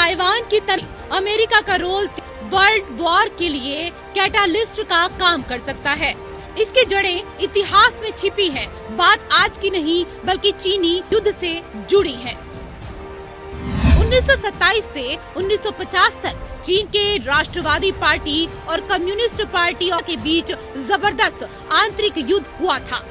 Taiwan की तरह America का रोल वर्ल्ड वॉर के लिए कैटालिस्ट का काम कर सकता है। इसकी जड़ें इतिहास में छिपी हैं। बात आज की नहीं बल्कि चीनी युद्ध से जुड़ी है। 1927 से 1950 तक चीन के राष्ट्रवादी पार्टी और कम्युनिस्ट पार्टियों के बीच जबरदस्त आंतरिक युद्ध हुआ था।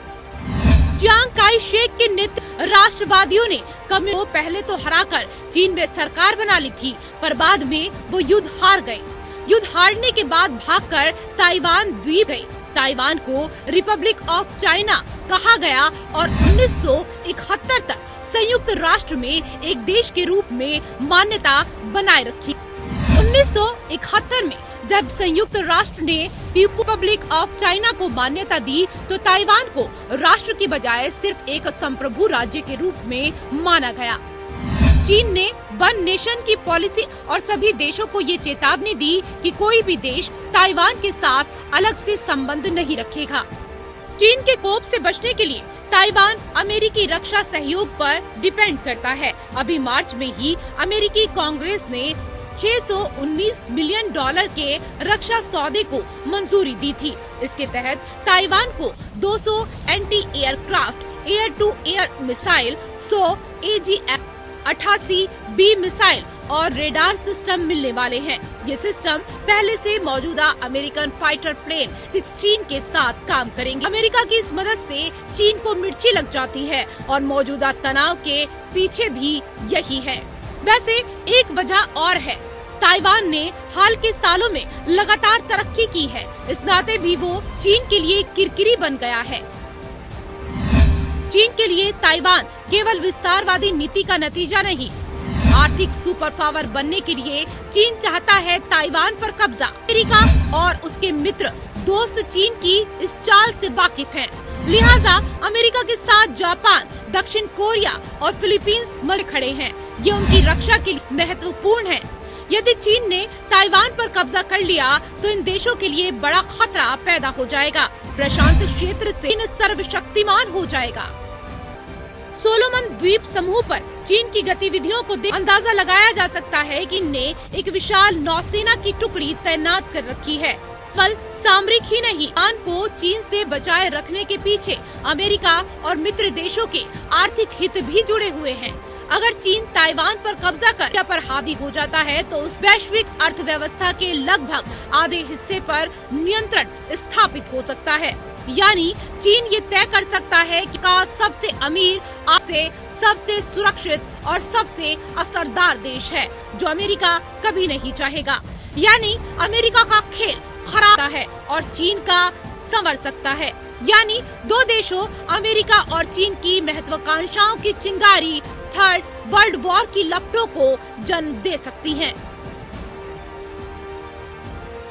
चियांग काई शेक के नेतृत्व राष्ट्रवादियों ने कम्युनिस्ट को पहले तो हराकर चीन में सरकार बना ली थी, पर बाद में वो युद्ध हार गए। युद्ध हारने के बाद भागकर ताइवान द्वीप गए। ताइवान को रिपब्लिक ऑफ चाइना कहा गया और 1971 तक संयुक्त राष्ट्र में एक देश के रूप में मान्यता बनाए रखी। 1971 में जब संयुक्त राष्ट्र ने रिपब्लिक ऑफ चाइना को मान्यता दी तो ताइवान को राष्ट्र की बजाय सिर्फ एक संप्रभु राज्य के रूप में माना गया। चीन ने वन नेशन की पॉलिसी और सभी देशों को ये चेतावनी दी कि कोई भी देश ताइवान के साथ अलग से संबंध नहीं रखेगा। चीन के कोप से बचने के लिए ताइवान अमेरिकी रक्षा सहयोग पर डिपेंड करता है। अभी मार्च में ही अमेरिकी कांग्रेस ने $619 मिलियन के रक्षा सौदे को मंजूरी दी थी। इसके तहत ताइवान को 200 anti aircraft air to air missile, 100 AGM-88B missile और रेडार सिस्टम मिलने वाले हैं। ये सिस्टम पहले से मौजूदा अमेरिकन फाइटर प्लेन 16 के साथ काम करेंगे। अमेरिका की इस मदद से चीन को मिर्ची लग जाती है और मौजूदा तनाव के पीछे भी यही है। वैसे एक वजह और है, ताइवान ने हाल के सालों में लगातार तरक्की की है। इस नाते भी वो चीन के लिए किरकिरी बन गया है। चीन के लिए ताइवान केवल विस्तारवादी नीति का नतीजा नहीं, आर्थिक सुपर पावर बनने के लिए चीन चाहता है ताइवान पर कब्जा। अमेरिका और उसके मित्र दोस्त चीन की इस चाल से वाकिफ हैं। लिहाजा अमेरिका के साथ जापान, दक्षिण कोरिया और फिलीपींस मिल खड़े हैं। ये उनकी रक्षा के लिए महत्वपूर्ण है। यदि चीन ने ताइवान पर कब्जा कर लिया तो इन देशों के लिए बड़ा खतरा पैदा हो जाएगा। प्रशांत क्षेत्र से सर्वशक्तिमान हो जाएगा। सोलोमन द्वीप समूह पर चीन की गतिविधियों को देख अंदाजा लगाया जा सकता है कि इनने एक विशाल नौसेना की टुकड़ी तैनात कर रखी है। केवल सामरिक ही नहीं, ताइवान को चीन से बचाए रखने के पीछे अमेरिका और मित्र देशों के आर्थिक हित भी जुड़े हुए हैं। अगर चीन ताइवान पर कब्जा कर पर हावी हो जाता है तो उस वैश्विक अर्थव्यवस्था के लगभग आधे हिस्से पर नियंत्रण स्थापित हो सकता है। यानी चीन ये तय कर सकता है कि का सबसे अमीर, आपसे सबसे सुरक्षित और सबसे असरदार देश है, जो अमेरिका कभी नहीं चाहेगा। यानी अमेरिका का खेल खराब है और चीन का संवर सकता है। यानी दो देशों अमेरिका और चीन की महत्वाकांक्षाओं की चिंगारी थर्ड वर्ल्ड वॉर की लपटों को जन्म दे सकती हैं।